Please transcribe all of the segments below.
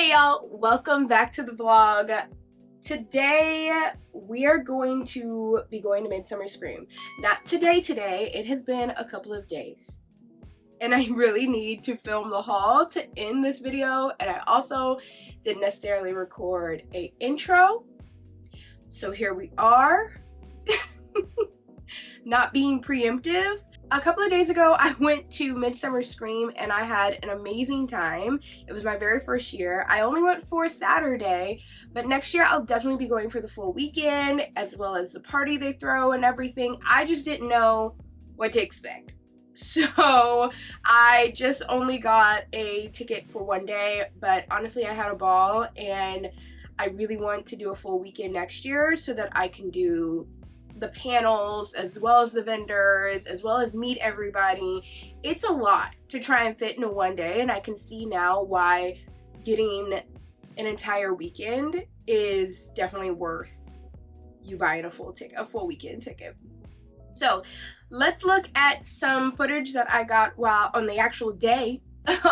Hey y'all, welcome back to the vlog. Today we are going to be going to Midsummer Scream. Not today, it has been a couple of days. And I really need to film the haul to end this video, and I also didn't necessarily record a intro. So here we are. Not being preemptive. A couple of days ago, I went to Midsummer Scream and I had an amazing time. It was my very first year. I only went for Saturday, but next year I'll definitely be going for the full weekend, as well as the party they throw and everything. I just didn't know what to expect. So I just only got a ticket for one day, but honestly I had a ball and I really want to do a full weekend next year so that I can do the panels as well as the vendors, as well as meet everybody. It's a lot to try and fit into one day, and I can see now why getting an entire weekend is definitely worth you buying a full weekend ticket. So let's look at some footage that I got while on the actual day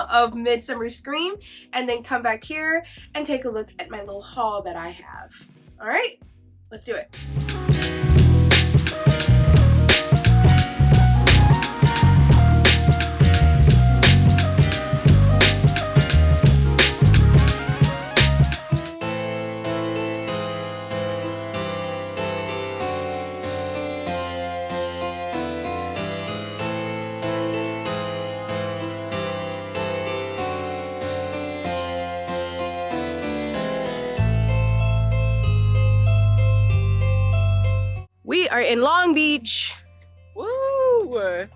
of Midsummer Scream, and then come back here and take a look at my little haul that I have. All right, let's do it. We are in Long Beach. Woo!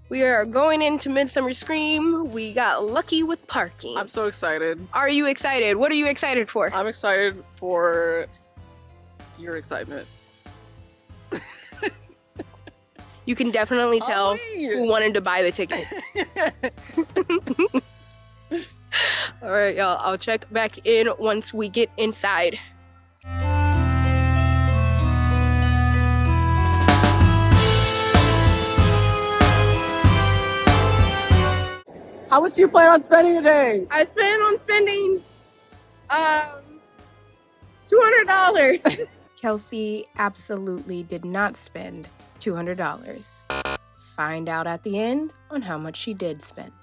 We are going into Midsummer Scream. We got lucky with parking. I'm so excited. Are you excited? What are you excited for? I'm excited for your excitement. You can definitely tell who wanted to buy the ticket. All right, y'all. I'll check back in once we get inside. How much do you plan on spending today? I plan on spending $200. Kelsey absolutely did not spend $200. Find out at the end on how much she did spend.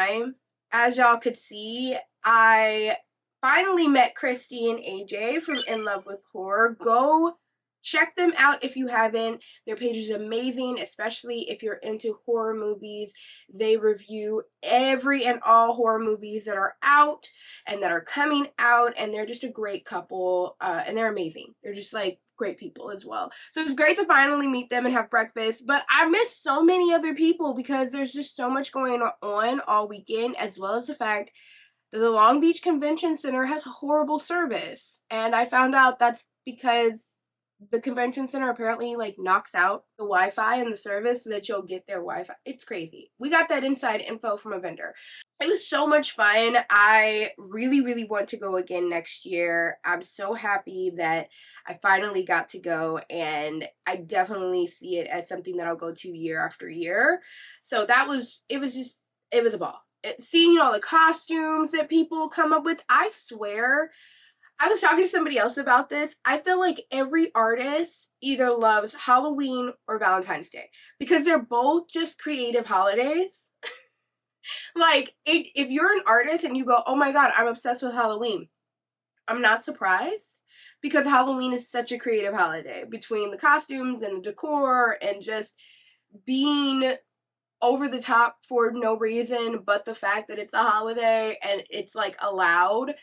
time. As y'all could see, I finally met Christy and AJ from In Love with Horror. Go check them out if you haven't. Their page is amazing, especially if you're into horror movies. They review every and all horror movies that are out and that are coming out, and they're just a great couple, and they're amazing. They're just like great people as well. So it was great to finally meet them and have breakfast, but I missed so many other people because there's just so much going on all weekend, as well as the fact that the Long Beach Convention Center has horrible service. And I found out that's because the convention center apparently like knocks out the Wi-Fi and the service so that you'll get their Wi-Fi. It's crazy. We got that inside info from a vendor. It was so much fun. I really, really want to go again next year. I'm so happy that I finally got to go, and I definitely see it as something that I'll go to year after year. So it was a ball. Seeing all the costumes that people come up with, I swear, I was talking to somebody else about this. I feel like every artist either loves Halloween or Valentine's Day because they're both just creative holidays. Like, if you're an artist and you go, oh my god, I'm obsessed with Halloween, I'm not surprised because Halloween is such a creative holiday between the costumes and the decor and just being over the top for no reason but the fact that it's a holiday and it's like allowed.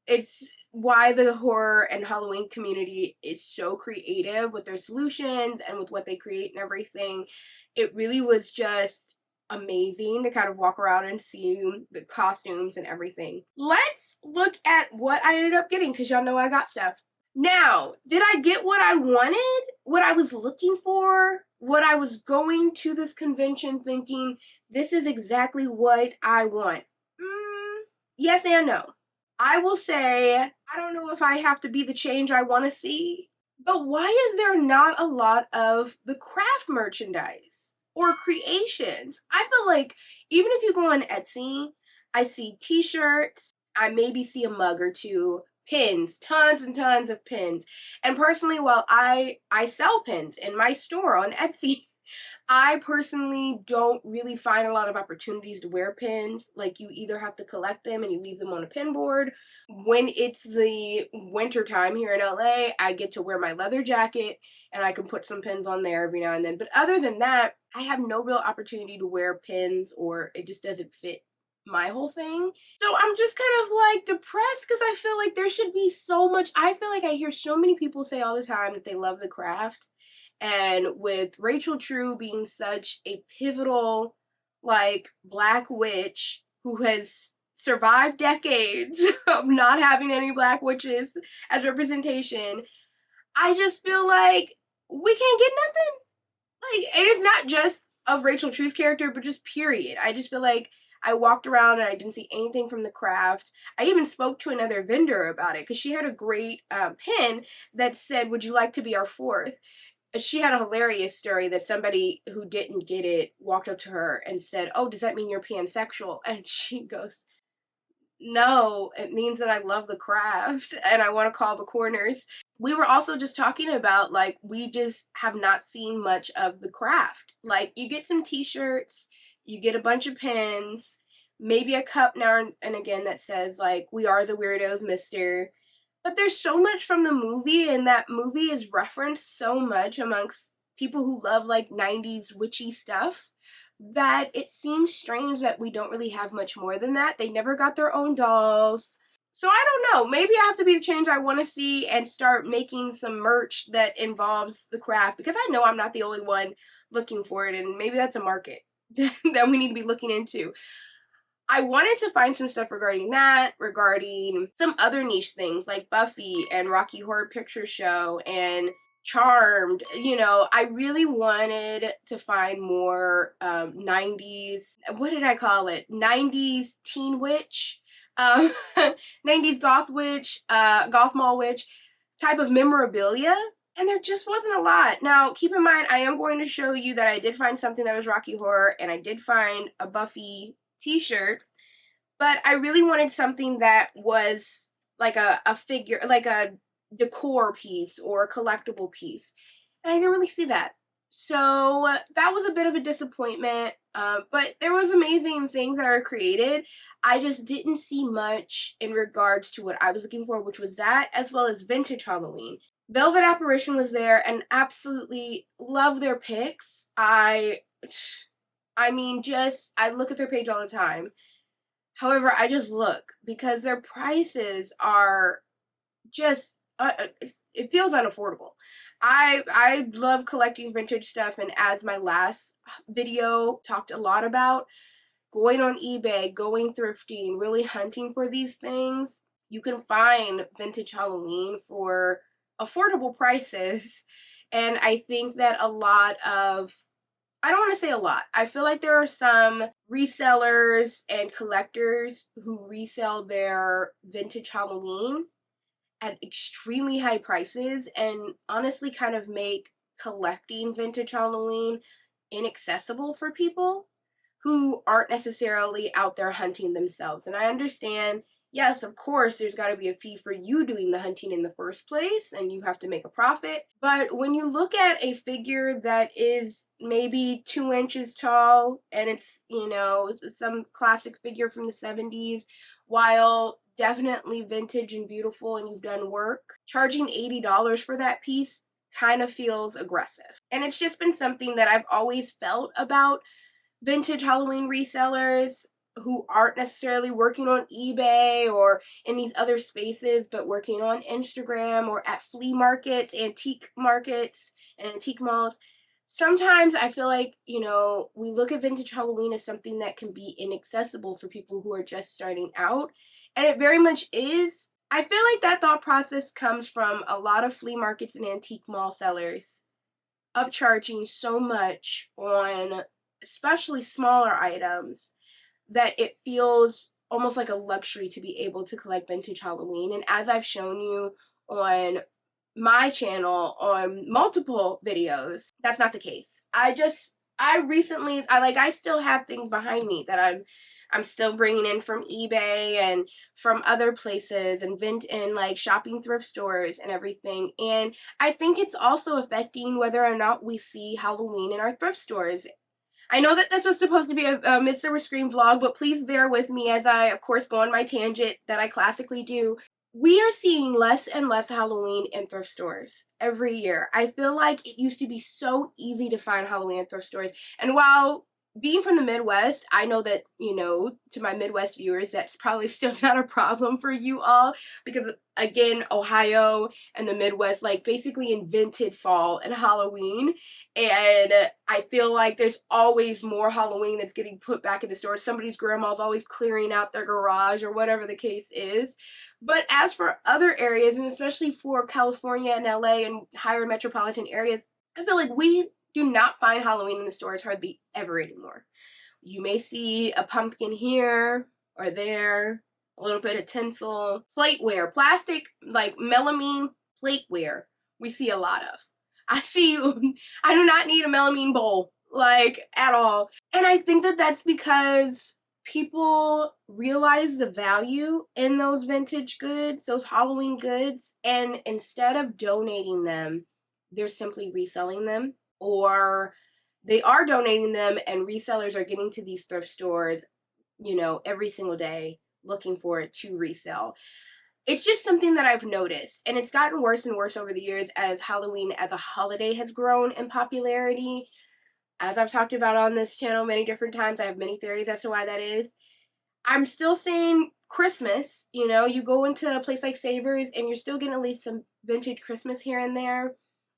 It's why the horror and Halloween community is so creative with their solutions and with what they create and everything. It really was just amazing to kind of walk around and see the costumes and everything. Let's look at what I ended up getting because y'all know I got stuff. Now, did I get what I wanted? What I was looking for? What I was going to this convention thinking, this is exactly what I want? Yes and no. I will say, I don't know if I have to be the change I want to see, but why is there not a lot of the craft merchandise or creations? I feel like even if you go on Etsy, I see t-shirts, I maybe see a mug or two, pins, tons and tons of pins. And personally, while I sell pins in my store on Etsy, I personally don't really find a lot of opportunities to wear pins. Like, you either have to collect them and you leave them on a pin board. When it's the winter time here in LA, I get to wear my leather jacket and I can put some pins on there every now and then. But other than that, I have no real opportunity to wear pins, or it just doesn't fit my whole thing. So I'm just kind of like depressed because I feel like there should be so much. I feel like I hear so many people say all the time that they love the craft. And with Rachel True being such a pivotal, like, black witch who has survived decades of not having any black witches as representation, I just feel like we can't get nothing. Like, it is not just of Rachel True's character, but just period. I just feel like I walked around and I didn't see anything from the craft. I even spoke to another vendor about it because she had a great pin that said, "Would you like to be our fourth?" She had a hilarious story that somebody who didn't get it walked up to her and said, "Oh, does that mean you're pansexual?" And she goes, "No, it means that I love the craft and I want to call the corners." We were also just talking about, like, we just have not seen much of the craft. Like, you get some t-shirts, you get a bunch of pins, maybe a cup now and again that says, like, "We are the weirdos, mister." But there's so much from the movie, and that movie is referenced so much amongst people who love, like, 90s witchy stuff, that it seems strange that we don't really have much more than that. They never got their own dolls. So I don't know. Maybe I have to be the change I want to see and start making some merch that involves the craft, because I know I'm not the only one looking for it, and maybe that's a market that we need to be looking into. I wanted to find some stuff regarding that, regarding some other niche things like Buffy and Rocky Horror Picture Show and Charmed. You know, I really wanted to find more 90s, what did I call it? 90s teen witch, 90s goth witch, goth mall witch type of memorabilia. And there just wasn't a lot. Now, keep in mind, I am going to show you that I did find something that was Rocky Horror, and I did find a Buffy t-shirt, but I really wanted something that was like a figure, like a decor piece or a collectible piece, and I didn't really see that. So that was a bit of a disappointment. But there was amazing things that are created. I just didn't see much in regards to what I was looking for, which was that, as well as vintage Halloween. Velvet Apparition was there and absolutely love their picks. I mean, just I look at their page all the time. However, I just look because their prices are just it feels unaffordable. I love collecting vintage stuff, and as my last video talked a lot about, going on eBay, going thrifting, really hunting for these things, you can find vintage Halloween for affordable prices. And I think that a lot of, I don't want to say a lot, I feel like there are some resellers and collectors who resell their vintage Halloween at extremely high prices and honestly kind of make collecting vintage Halloween inaccessible for people who aren't necessarily out there hunting themselves. And I understand, yes, of course, there's got to be a fee for you doing the hunting in the first place, and you have to make a profit. But when you look at a figure that is maybe 2 inches tall, and it's, you know, some classic figure from the 70s, while definitely vintage and beautiful and you've done work, charging $80 for that piece kind of feels aggressive. And it's just been something that I've always felt about vintage Halloween resellers who aren't necessarily working on eBay or in these other spaces, but working on Instagram or at flea markets, antique markets, and antique malls. Sometimes I feel like, you know, we look at vintage Halloween as something that can be inaccessible for people who are just starting out, and it very much is. I feel like that thought process comes from a lot of flea markets and antique mall sellers upcharging so much on especially smaller items that it feels almost like a luxury to be able to collect vintage Halloween. And as I've shown you on my channel on multiple videos, that's not the case. I still have things behind me that I'm still bringing in from eBay and from other places and like shopping thrift stores and everything. And I think it's also affecting whether or not we see Halloween in our thrift stores. I know that this was supposed to be a Midsummer Scream vlog, but please bear with me as I, of course, go on my tangent that I classically do. We are seeing less and less Halloween in thrift stores every year. I feel like it used to be so easy to find Halloween in thrift stores. And while being from the Midwest, I know that, you know, to my Midwest viewers, that's probably still not a problem for you all because, again, Ohio and the Midwest, like, basically invented fall and Halloween. And I feel like there's always more Halloween that's getting put back in the store. Somebody's grandma's always clearing out their garage or whatever the case is. But as for other areas, and especially for California and LA and higher metropolitan areas, I feel like we do not find Halloween in the stores hardly ever anymore. You may see a pumpkin here or there, a little bit of tinsel, plateware, plastic, like melamine plateware, we see a lot of. I do not need a melamine bowl, like, at all. And I think that that's because people realize the value in those vintage goods, those Halloween goods, and instead of donating them, they're simply reselling them, or they are donating them and resellers are getting to these thrift stores, you know, every single day looking for it to resell. It's just something that I've noticed, and it's gotten worse and worse over the years as Halloween as a holiday has grown in popularity. As I've talked about on this channel many different times, I have many theories as to why that is. I'm still saying Christmas, you know, you go into a place like Savers and you're still getting at least some vintage Christmas here and there.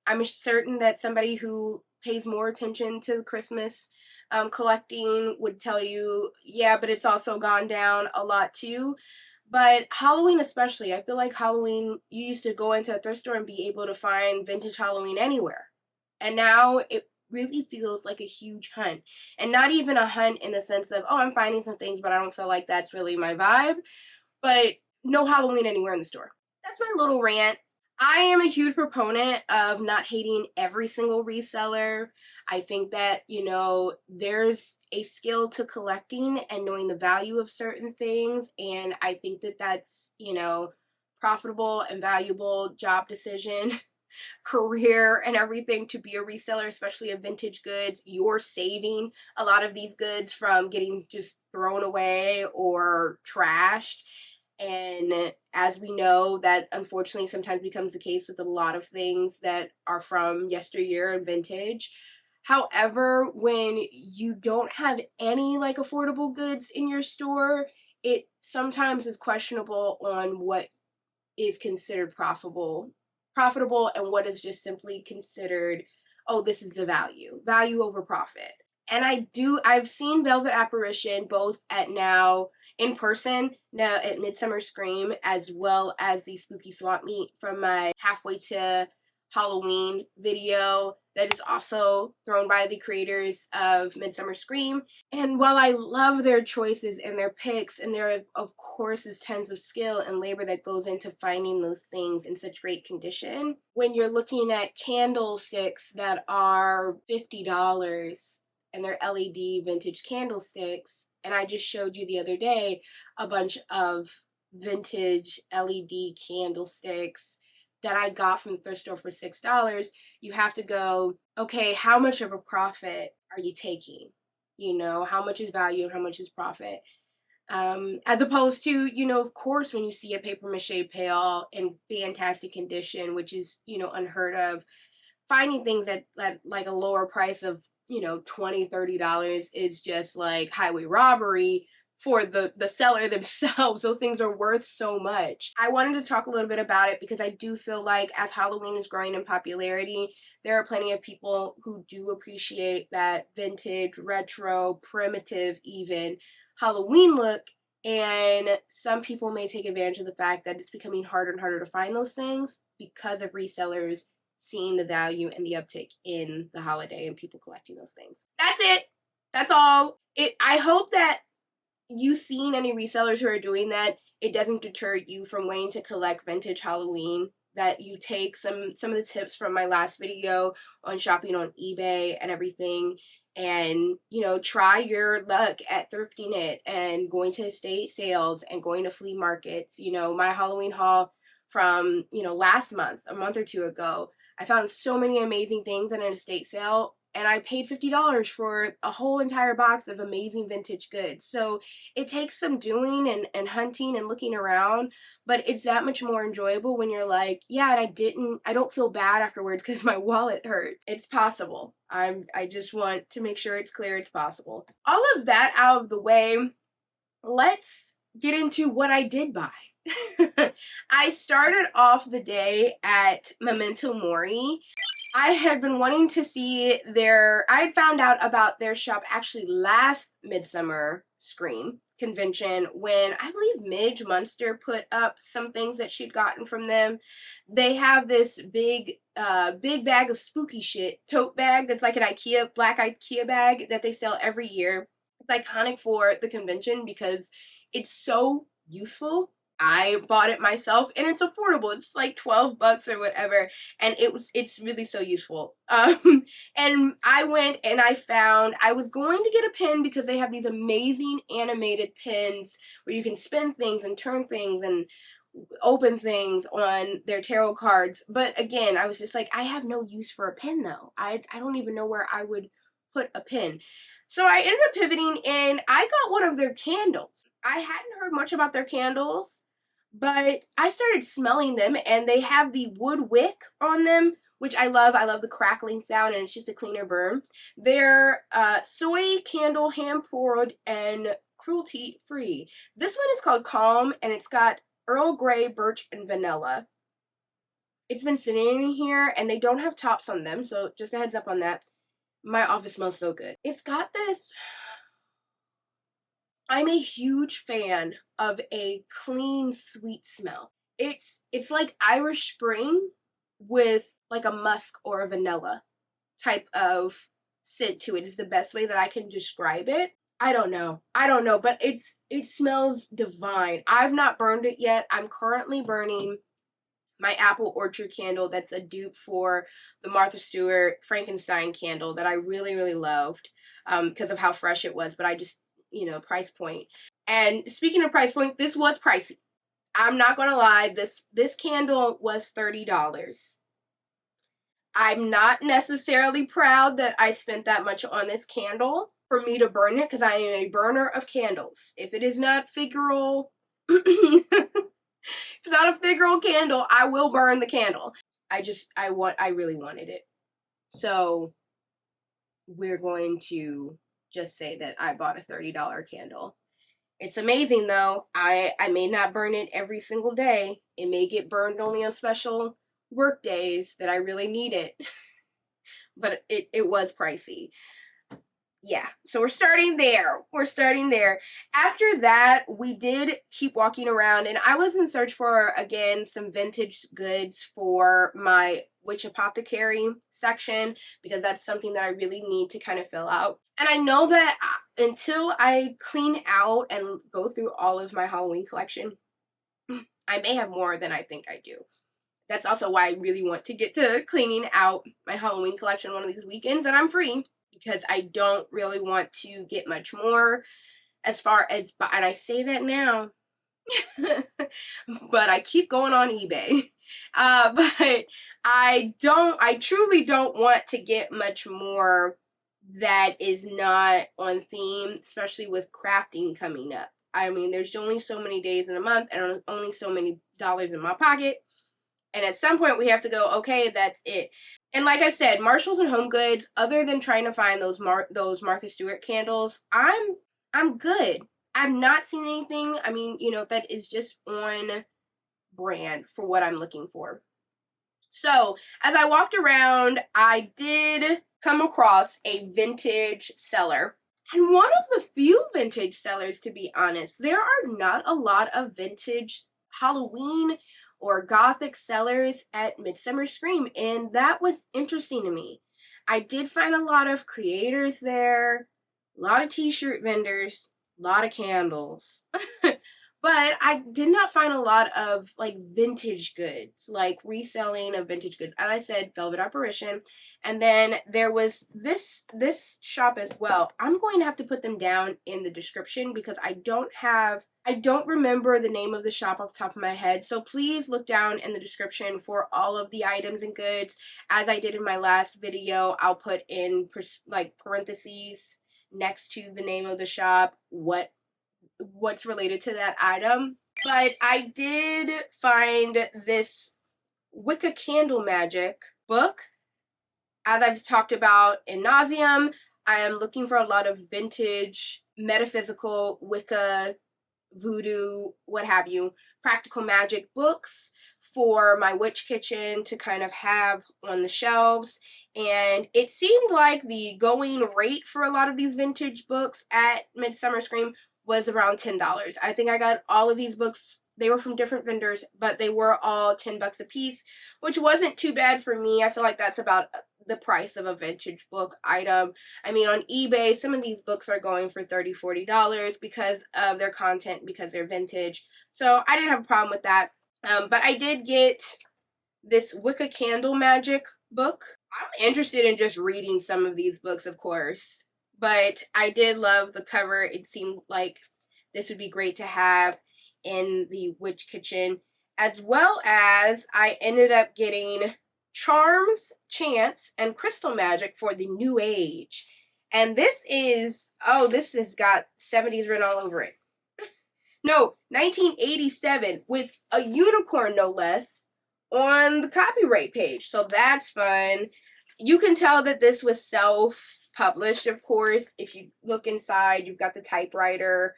I'm certain that somebody who pays more attention to Christmas collecting would tell you, yeah, but it's also gone down a lot too. But Halloween especially, I feel like Halloween, you used to go into a thrift store and be able to find vintage Halloween anywhere. And now it really feels like a huge hunt. And not even a hunt in the sense of, oh, I'm finding some things, but I don't feel like that's really my vibe. But no Halloween anywhere in the store. That's my little rant. I am a huge proponent of not hating every single reseller. I think that, you know, there's a skill to collecting and knowing the value of certain things. And I think that that's, you know, profitable and valuable job decision career and everything to be a reseller, especially of vintage goods. You're saving a lot of these goods from getting just thrown away or trashed. And as we know, that unfortunately sometimes becomes the case with a lot of things that are from yesteryear and vintage. However, when you don't have any like affordable goods in your store, it sometimes is questionable on what is considered profitable and what is just simply considered, oh, this is the value over profit. And I've seen Velvet Apparition both at now in person, now at Midsummer Scream, as well as the Spooky Swap Meet from my halfway to Halloween video that is also thrown by the creators of Midsummer Scream. And while I love their choices and their picks, and there of course is tons of skill and labor that goes into finding those things in such great condition, when you're looking at candlesticks that are $50 and they're LED vintage candlesticks, and I just showed you the other day a bunch of vintage LED candlesticks that I got from the thrift store for $6, you have to go, okay, how much of a profit are you taking? You know, how much is value and how much is profit? As opposed to, you know, of course, when you see a paper mache pail in fantastic condition, which is, you know, unheard of, finding things at like a lower price of, you know, $20-$30 is just like highway robbery for the seller themselves. Those things are worth so much. I wanted to talk a little bit about it because I do feel like as Halloween is growing in popularity, there are plenty of people who do appreciate that vintage, retro, primitive even Halloween look, and some people may take advantage of the fact that it's becoming harder and harder to find those things because of resellers seeing the value and the uptick in the holiday and people collecting those things. That's it. That's all. I hope that you seen any resellers who are doing that, it doesn't deter you from wanting to collect vintage Halloween, that you take some of the tips from my last video on shopping on eBay and everything, and, you know, try your luck at thrifting it and going to estate sales and going to flea markets. You know, my Halloween haul from, you know, last month, a month or two ago, I found so many amazing things at an estate sale, and I paid $50 for a whole entire box of amazing vintage goods. So it takes some doing and hunting and looking around, but it's that much more enjoyable when you're like, yeah, and I don't feel bad afterwards because my wallet hurt. It's possible. I just want to make sure it's clear it's possible. All of that out of the way, let's get into what I did buy. I started off the day at Memento Mori. I had been wanting to see I had found out about their shop actually last Midsummer Scream convention when I believe Midge Munster put up some things that she'd gotten from them. They have this big bag of spooky shit, tote bag that's like an black IKEA bag that they sell every year. It's iconic for the convention because it's so useful. I bought it myself and it's affordable. It's like $12 or whatever, and it's really so useful. And I went and I was going to get a pin because they have these amazing animated pins where you can spin things and turn things and open things on their tarot cards. But again, I was just like, I have no use for a pin though. I don't even know where I would put a pin. So I ended up pivoting and I got one of their candles. I hadn't heard much about their candles, but I started smelling them and they have the wood wick on them, which I love. I love the crackling sound and it's just a cleaner burn. They're soy candle, hand poured and cruelty free. This one is called Calm and it's got Earl Grey, birch, and vanilla. It's been sitting in here and they don't have tops on them, so just a heads up on that. My office smells so good. It's got this, I'm a huge fan of a clean, sweet smell. It's like Irish Spring with like a musk or a vanilla type of scent to it is the best way that I can describe it. I don't know, but it smells divine. I've not burned it yet. I'm currently burning my apple orchard candle that's a dupe for the Martha Stewart Frankenstein candle that I really, really loved because of how fresh it was, but I just, you know, price point. And speaking of price point, this was pricey. I'm not gonna lie, this candle was $30. I'm not necessarily proud that I spent that much on this candle for me to burn it, because I am a burner of candles. If it is not figural, if it's not a figural candle, I will burn the candle. I really wanted it. So we're going to just say that I bought a $30 candle. It's amazing though. I may not burn it every single day. It may get burned only on special work days that I really need it. But it was pricey. Yeah, so we're starting there. We're starting there. After that, we did keep walking around, and I was in search for, again, some vintage goods for my witch apothecary section, because that's something that I really need to kind of fill out. And I know that until I clean out and go through all of my Halloween collection, I may have more than I think I do. That's also why I really want to get to cleaning out my Halloween collection one of these weekends that I'm free, because I don't really want to get much more as far as, and I say that now, but I keep going on eBay. But I truly don't want to get much more that is not on theme, especially with crafting coming up. I mean, there's only so many days in a month and only so many dollars in my pocket. And at some point we have to go, okay, that's it. And like I said, Marshalls and Home Goods, other than trying to find those Martha Stewart candles, I'm good. I've not seen anything, I mean, you know, that is just on brand for what I'm looking for. So, as I walked around, I did come across a vintage seller. And one of the few vintage sellers, to be honest. There are not a lot of vintage Halloween or Gothic sellers at Midsummer Scream, and that was interesting to me. I did find a lot of creators there, a lot of t-shirt vendors, a lot of candles. But I did not find a lot of like vintage goods, like reselling of vintage goods. As I said, Velvet Apparition. And then there was this shop as well. I'm going to have to put them down in the description because I don't remember the name of the shop off the top of my head. So please look down in the description for all of the items and goods. As I did in my last video, I'll put in like parentheses next to the name of the shop, what's related to that item. But I did find this Wicca Candle Magic book. As I've talked about in nauseam, I am looking for a lot of vintage, metaphysical, Wicca, voodoo, what have you, practical magic books for my witch kitchen to kind of have on the shelves. And it seemed like the going rate for a lot of these vintage books at Midsummer Scream was around $10. I think I got all of these books. They were from different vendors, but they were all $10 a piece, which wasn't too bad for me. I feel like that's about the price of a vintage book item. I mean, on eBay, some of these books are going for $30, $40 because of their content, because they're vintage. So I didn't have a problem with that. But I did get this Wicca Candle Magic book. I'm interested in just reading some of these books, of course. But I did love the cover. It seemed like this would be great to have in the witch kitchen. As well as I ended up getting Charms, Chants, and Crystal Magic for the New Age. And this is, oh, this has got 70s written all over it. No, 1987 with a unicorn, no less, on the copyright page. So that's fun. You can tell that this was self-published, of course. If you look inside, you've got the typewriter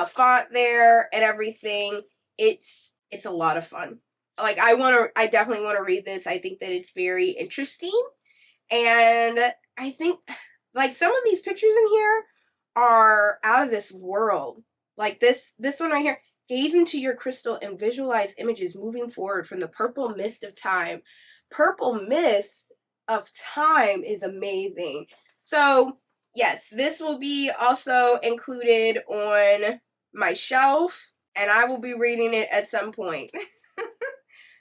font there and everything. It's a lot of fun. Like, I definitely want to read this. I think that it's very interesting. And I think, like, some of these pictures in here are out of this world. Like this one right here. Gaze into your crystal and visualize images moving forward from the purple mist of time. Purple mist of time is amazing. So, yes, this will be also included on my shelf, and I will be reading it at some point.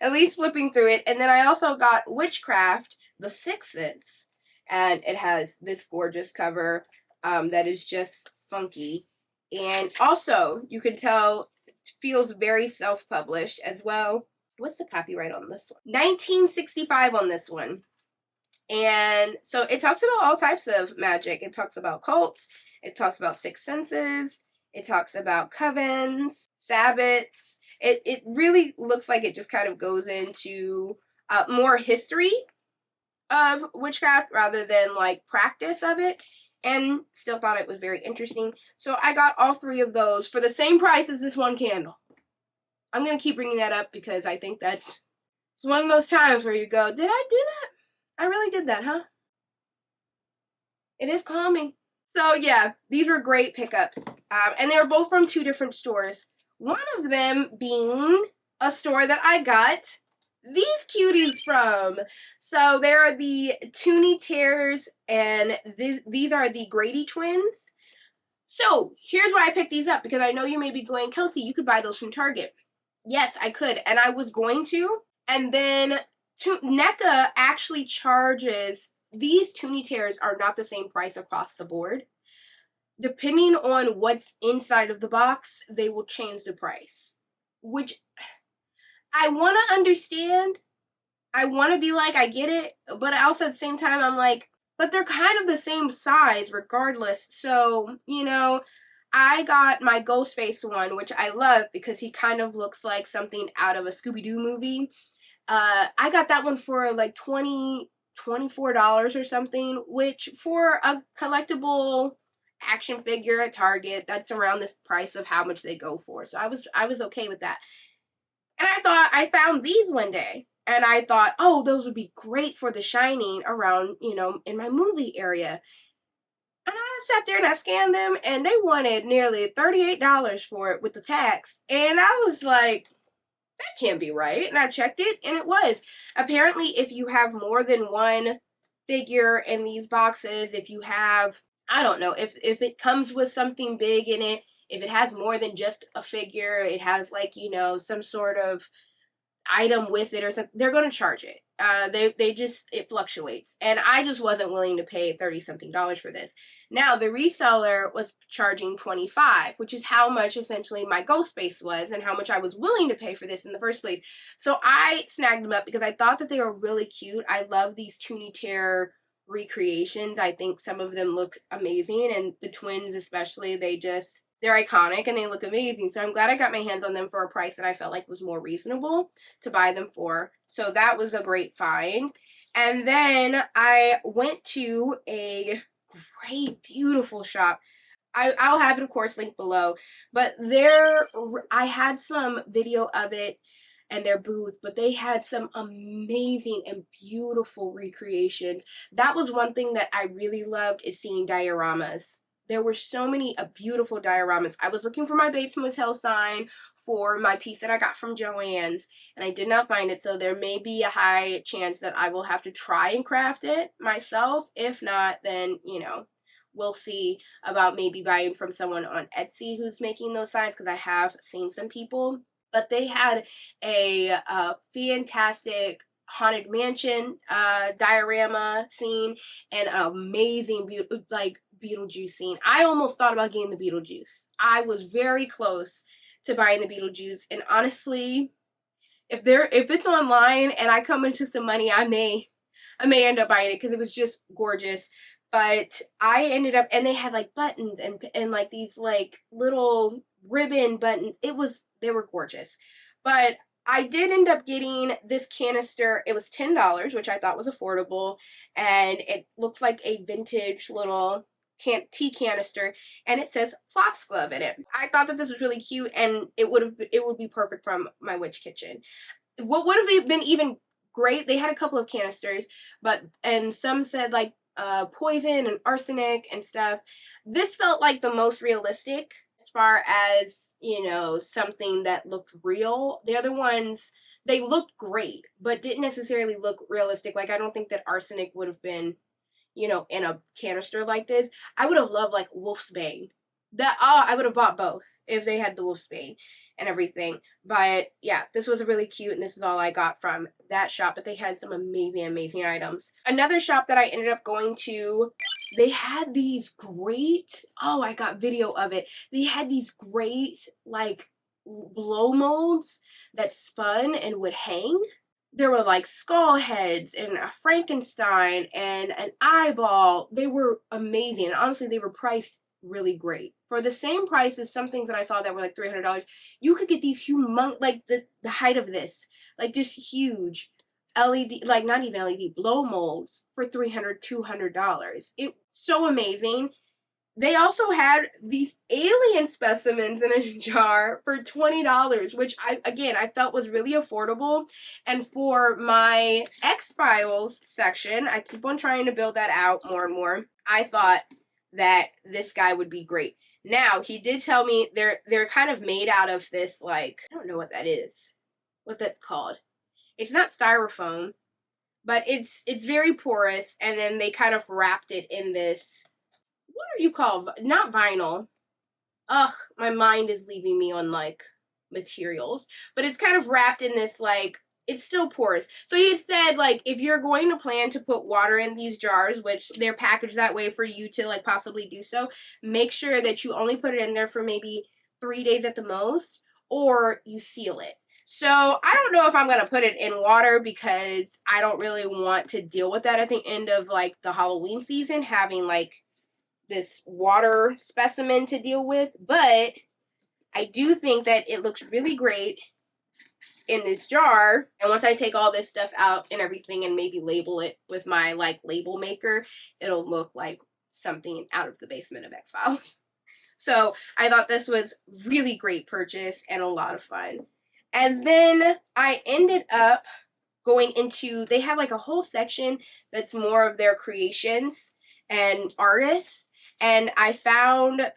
At least flipping through it. And then I also got Witchcraft, The Sixth Sense. And it has this gorgeous cover that is just funky. And also, you can tell it feels very self-published as well. What's the copyright on this one? 1965 on this one. And so it talks about all types of magic. It talks about cults, it talks about sixth senses, it talks about covens, sabbats. It really looks like it just kind of goes into more history of witchcraft rather than like practice of it, and still thought it was very interesting. So I got all three of those for the same price as this one candle. I'm going to keep bringing that up because I think it's one of those times where you go, did I do that? I really did that, huh? It is calming. So yeah, these were great pickups. And they were both from two different stores. One of them being a store that I got these cuties from. So there are the Toonie Tears, and these are the Grady twins. So here's why I picked these up, because I know you may be going, Kelsey, you could buy those from Target. Yes, I could, and I was going to. And then NECA actually charges, these Toonie Tears are not the same price across the board. Depending on what's inside of the box, they will change the price. Which I want to understand. I want to be like, I get it. But also at the same time, I'm like, but they're kind of the same size regardless. So, you know, I got my Ghostface one, which I love because he kind of looks like something out of a Scooby-Doo movie. I got that one for like $24 or something, which for a collectible action figure at Target, that's around this price of how much they go for. So I was okay with that. And I found these one day, and I thought, oh, those would be great for The Shining around, you know, in my movie area. And I sat there and I scanned them, and they wanted nearly $38 for it with the tax. And I was like, that can't be right. And I checked it, and it was. Apparently, if you have more than one figure in these boxes, if you have, I don't know, if it comes with something big in it, if it has more than just a figure, it has like, you know, some sort of item with it or something, they're going to charge it. They just, it fluctuates. And I just wasn't willing to pay 30 something dollars for this. Now, the reseller was charging 25, which is how much essentially my ghost base was and how much I was willing to pay for this in the first place. So I snagged them up because I thought that they were really cute. I love these Toonie Tear recreations. I think some of them look amazing, and the twins especially, they're iconic and they look amazing. So I'm glad I got my hands on them for a price that I felt like was more reasonable to buy them for. So that was a great find. And then I went to a great, beautiful shop. I'll have it, of course, linked below. But I had some video of it and their booth, but they had some amazing and beautiful recreations. That was one thing that I really loved, is seeing dioramas. There were so many beautiful dioramas. I was looking for my Bates Motel sign for my piece that I got from Joann's, and I did not find it, so there may be a high chance that I will have to try and craft it myself. If not, then, you know, we'll see about maybe buying from someone on Etsy who's making those signs, because I have seen some people. But they had a fantastic haunted mansion diorama scene, and an amazing Beetlejuice scene. I almost thought about getting the Beetlejuice. I was very close to buying the Beetlejuice, and honestly, if it's online and I come into some money, I may end up buying it because it was just gorgeous. But I ended up, and they had like buttons and like these like little ribbon buttons. They were gorgeous. But I did end up getting this canister. It was $10, which I thought was affordable, and it looks like a vintage little tea canister, and it says Foxglove in it. I thought that this was really cute, and it would be perfect from my witch kitchen. What would have been even great, they had a couple of canisters, and some said like poison and arsenic and stuff. This felt like the most realistic as far as, you know, something that looked real. The other ones, they looked great, but didn't necessarily look realistic. Like, I don't think that arsenic would have been, you know, in a canister like this. I would have loved like Wolf's Bane. I would have bought both if they had the Wolf's Bane and everything. But yeah, this was really cute, and this is all I got from that shop. But they had some amazing items. Another shop that I ended up going to, they had these great, oh, I got video of it. They had these great like blow molds that spun and would hang. there were like skull heads and a Frankenstein and an eyeball. They were amazing. And honestly, they were priced really great. For the same price as some things that I saw that were like $300, you could get these humongous, like the height of this, like just huge LED, like not even LED, blow molds for $300, $200. It so amazing. They also had these alien specimens in a jar for $20, which I felt was really affordable. And for my X-Files section, I keep on trying to build that out more and more. I thought that this guy would be great. Now, he did tell me they're kind of made out of this, like, I don't know what that is. What that's called. It's not styrofoam, but it's very porous, and then they kind of wrapped it in this, what are you called? Not vinyl. Ugh, my mind is leaving me on like materials. But it's kind of wrapped in this like, it's still porous. So you've said like if you're going to plan to put water in these jars, which they're packaged that way for you to like possibly do so, make sure that you only put it in there for maybe 3 days at the most, or you seal it. So I don't know if I'm going to put it in water because I don't really want to deal with that at the end of like the Halloween season, having like this water specimen to deal with, but I do think that it looks really great in this jar. And once I take all this stuff out and everything and maybe label it with my like label maker, it'll look like something out of the basement of X-Files. So I thought this was really great purchase and a lot of fun. And then I ended up going into, they have like a whole section that's more of their creations and artists. And I found a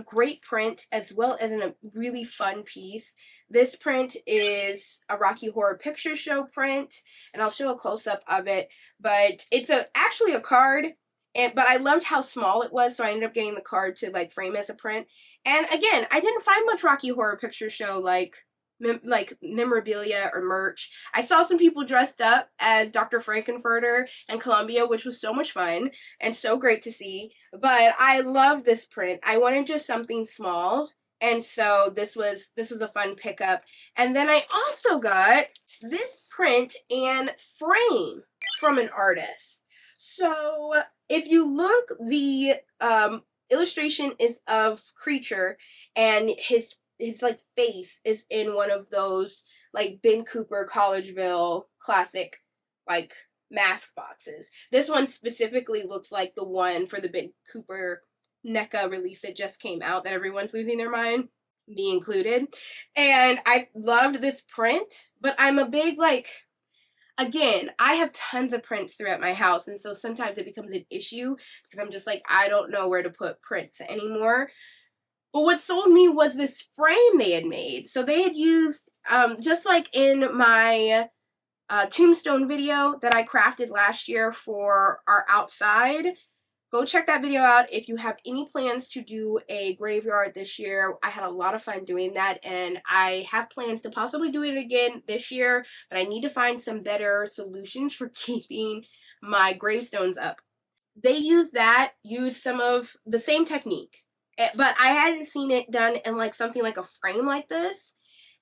great print as well as a really fun piece. This print is a Rocky Horror Picture Show print, and I'll show a close-up of it. But it's actually a card, but I loved how small it was, so I ended up getting the card to like frame as a print. And again, I didn't find much Rocky Horror Picture Show like memorabilia or merch. I saw some people dressed up as Dr. Frankenfurter and Columbia, which was so much fun and so great to see. But I love this print. I wanted just something small, and so this was a fun pickup. And then I also got this print and frame from an artist. So if you look, the illustration is of Creature, and his like face is in one of those like Ben Cooper Collegeville classic like mask boxes. This one specifically looks like the one for the Ben Cooper NECA release that just came out that everyone's losing their mind, me included. And I loved this print, but I'm a big like, again, I have tons of prints throughout my house, and so sometimes it becomes an issue because I'm just like, I don't know where to put prints anymore. But what sold me was this frame they had made. So they had used, just like in my tombstone video that I crafted last year for our outside. Go check that video out if you have any plans to do a graveyard this year. I had a lot of fun doing that, and I have plans to possibly do it again this year, but I need to find some better solutions for keeping my gravestones up. They used some of the same technique, but I hadn't seen it done in like something like a frame like this.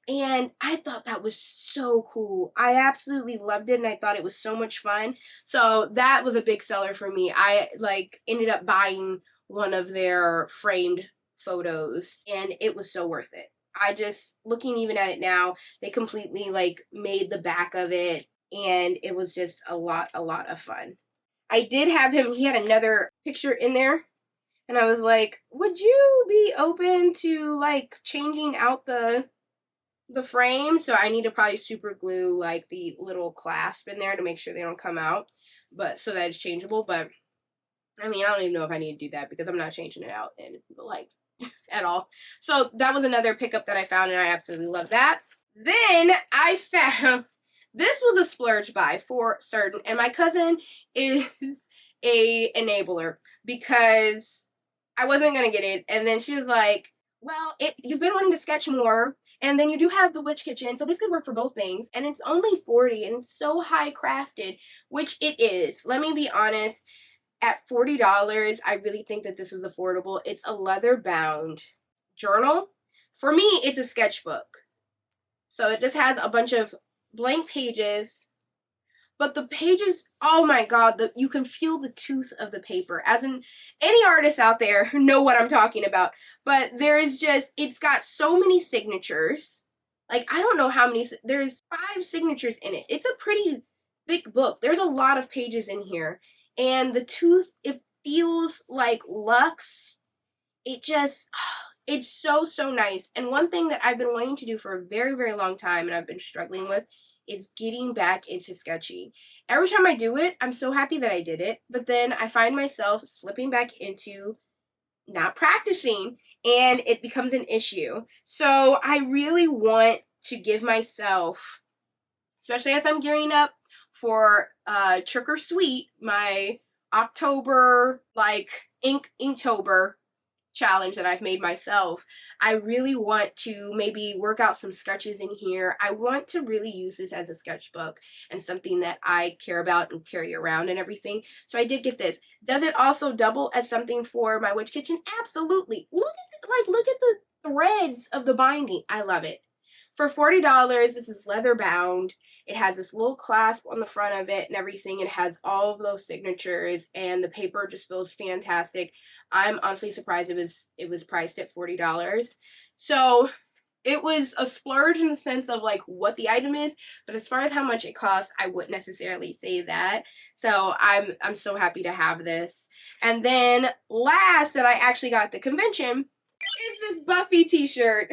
And I thought that was so cool. I absolutely loved it, and I thought it was so much fun. So that was a big seller for me. I like ended up buying one of their framed photos, and it was so worth it. I just, looking even at it now, they completely like made the back of it, and it was just a lot of fun. I did have him, he had another picture in there, and I was like, would you be open to like changing out the frame? So I need to probably super glue like the little clasp in there to make sure they don't come out, but so that it's changeable. But I mean, I don't even know if I need to do that because I'm not changing it out and like at all. So that was another pickup that I found, and I absolutely love that. Then I found, this was a splurge buy for certain, and my cousin is a enabler because I wasn't gonna get it, and then she was like, well, you've been wanting to sketch more, and then you do have the witch kitchen, so this could work for both things, and it's only $40, and it's so high crafted, which it is. Let me be honest, at $40, I really think that this was affordable. It's a leather bound journal. For me, it's a sketchbook. So it just has a bunch of blank pages, but the pages, oh my god, you can feel the tooth of the paper. As in, any artists out there know what I'm talking about. But there is just, it's got so many signatures. Like, I don't know how many, there's 5 signatures in it. It's a pretty thick book. There's a lot of pages in here. And the tooth, it feels like luxe. It just, it's so, so nice. And one thing that I've been wanting to do for a very, very long time and I've been struggling with is getting back into sketching. Every time I do it, I'm so happy that I did it, but then I find myself slipping back into not practicing and it becomes an issue. So I really want to give myself, especially as I'm gearing up for Trick or Sweet, my October, like, Inktober challenge that I've made myself. I really want to maybe work out some sketches in here. I want to really use this as a sketchbook and something that I care about and carry around and everything. So I did get this. Does it also double as something for my witch kitchen? Absolutely. Look at the threads of the binding. I love it. For $40, this is leather bound. It has this little clasp on the front of it and everything. It has all of those signatures and the paper just feels fantastic. I'm honestly surprised it was priced at $40. So it was a splurge in the sense of like what the item is, but as far as how much it costs, I wouldn't necessarily say that. So I'm so happy to have this. And then last that I actually got at the convention is this Buffy t-shirt.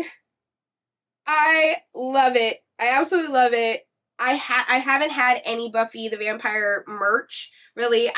I love it. I absolutely love it. I haven't had any Buffy the Vampire merch. Really,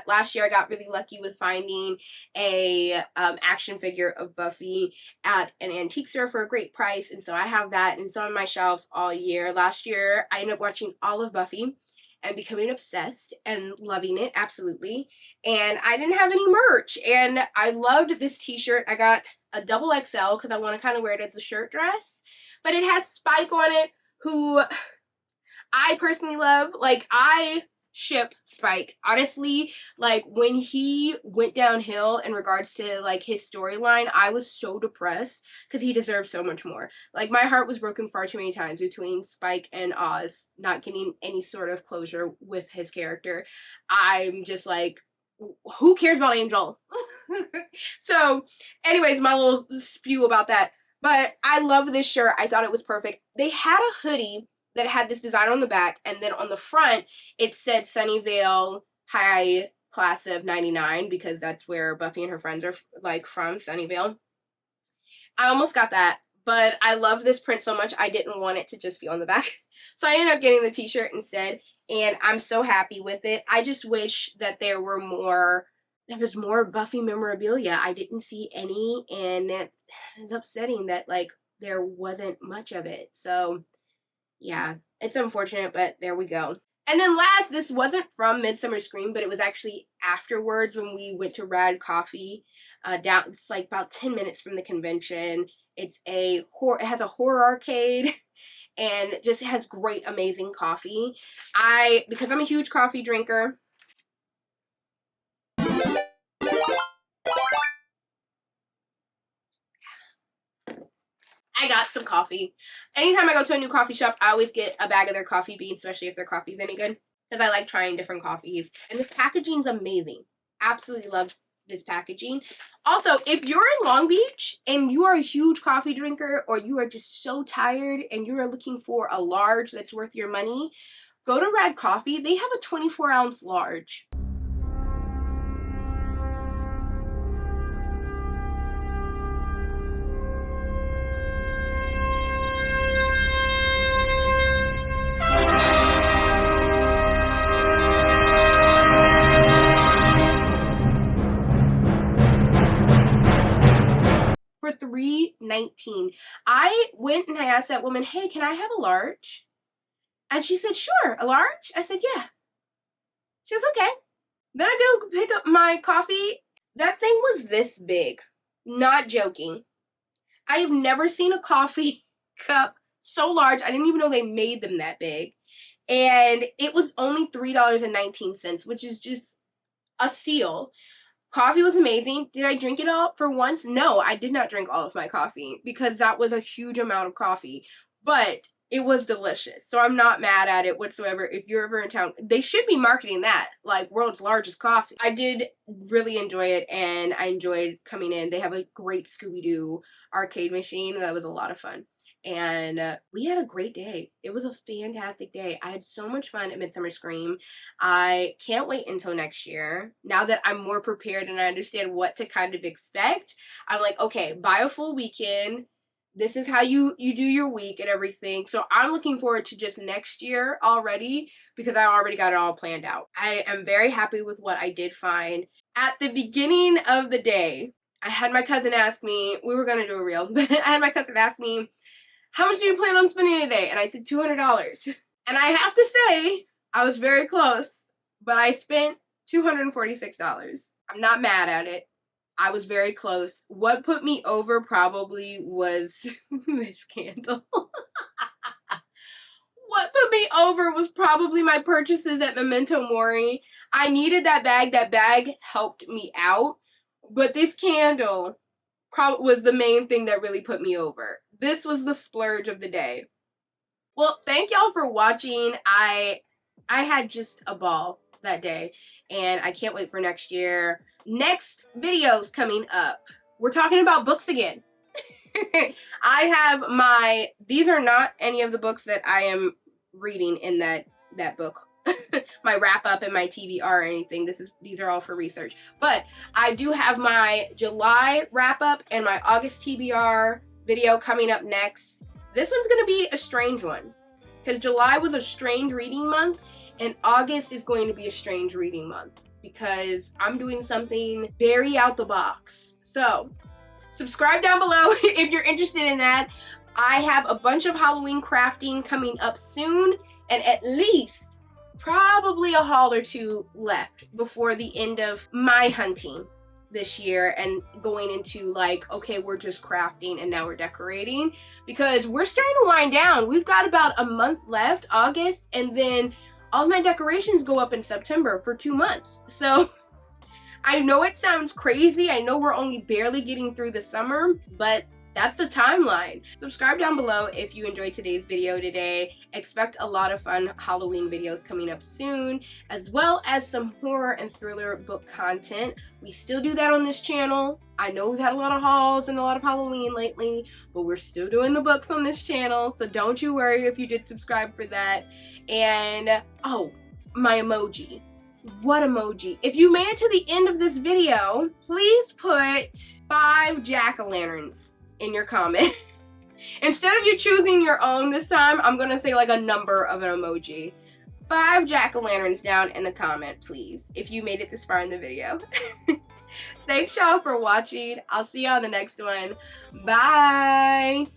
last year I got really lucky with finding a action figure of Buffy at an antique store for a great price, and so I have that and it's on my shelves all year. Last year I ended up watching all of Buffy and becoming obsessed and loving it, absolutely. And I didn't have any merch, and I loved this t-shirt. I got a double XL because I want to kind of wear it as a shirt dress. But it has Spike on it, who I personally love. Like, I ship Spike. Honestly, like, when he went downhill in regards to, like, his storyline, I was so depressed because he deserved so much more. Like, my heart was broken far too many times between Spike and Oz not getting any sort of closure with his character. I'm just like, who cares about Angel? So, anyways, my little spew about that. But I love this shirt. I thought it was perfect. They had a hoodie that had this design on the back, and then on the front, it said Sunnyvale High Class of 99, because that's where Buffy and her friends are, like, from, Sunnyvale. I almost got that, but I love this print so much, I didn't want it to just be on the back. So I ended up getting the t-shirt instead, and I'm so happy with it. I just wish that there was more Buffy memorabilia. I didn't see any, and it's upsetting that, like, there wasn't much of it. So yeah, it's unfortunate, but there we go. And then last, this wasn't from Midsummer Scream, but it was actually afterwards when we went to Rad Coffee. It's like about 10 minutes from the convention. It has a horror arcade and just has great, amazing coffee. Because I'm a huge coffee drinker, I got some coffee. Anytime I go to a new coffee shop, I always get a bag of their coffee beans, especially if their coffee's any good, because I like trying different coffees. And this packaging's amazing. Absolutely love this packaging. Also, if you're in Long Beach and you are a huge coffee drinker, or you are just so tired and you are looking for a large that's worth your money, go to Rad Coffee. They have a 24-ounce large. For $3.19. I went and I asked that woman, hey, can I have a large? And she said, sure, a large? I said, yeah. She was okay. Then I go pick up my coffee. That thing was this big. Not joking. I have never seen a coffee cup so large. I didn't even know they made them that big. And it was only $3.19, which is just a steal. Coffee was amazing. Did I drink it all for once? No, I did not drink all of my coffee because that was a huge amount of coffee. But it was delicious. So I'm not mad at it whatsoever. If you're ever in town, they should be marketing that, like world's largest coffee. I did really enjoy it, and I enjoyed coming in. They have a great Scooby-Doo arcade machine. That was a lot of fun. And we had a great day. It was a fantastic day. I had so much fun at Midsummer Scream. I can't wait until next year. Now that I'm more prepared and I understand what to kind of expect, I'm like, okay, buy a full weekend. This is how you do your week and everything. So I'm looking forward to just next year already, because I already got it all planned out. I am very happy with what I did find. At the beginning of the day, I had my cousin ask me, we were going to do a reel, but I had my cousin ask me, how much do you plan on spending today? And I said $200. And I have to say, I was very close, but I spent $246. I'm not mad at it. I was very close. What put me over probably was this candle. What put me over was probably my purchases at Memento Mori. I needed that bag. That bag helped me out. But this candle was the main thing that really put me over. This was the splurge of the day. Well, thank y'all for watching. I had just a ball that day, and I can't wait for next year. Next videos coming up, we're talking about books again. I have these are not any of the books that I am reading in that book. My wrap up and my TBR or anything. These are all for research. But I do have my July wrap up and my August TBR video coming up next. This one's gonna be a strange one, because July was a strange reading month, and August is going to be a strange reading month, because I'm doing something very out the box. So subscribe down below if you're interested in that. I have a bunch of Halloween crafting coming up soon, and at least probably a haul or two left before the end of my hunting this year, and going into like, okay, we're just crafting and now we're decorating, because we're starting to wind down. We've got about a month left, August, and then all my decorations go up in September for 2 months. So I know it sounds crazy. I know we're only barely getting through the summer, but that's the timeline. Subscribe down below if you enjoyed today's video today. Expect a lot of fun Halloween videos coming up soon, as well as some horror and thriller book content. We still do that on this channel. I know we've had a lot of hauls and a lot of Halloween lately, but we're still doing the books on this channel, so don't you worry if you did subscribe for that. And, oh, my emoji. What emoji? If you made it to the end of this video, please put 5 jack-o'-lanterns in your comment. Instead of you choosing your own this time, I'm gonna say like a number of an emoji. 5 jack-o'-lanterns down in the comment, please, if you made it this far in the video. Thanks y'all for watching. I'll see you on the next one. Bye!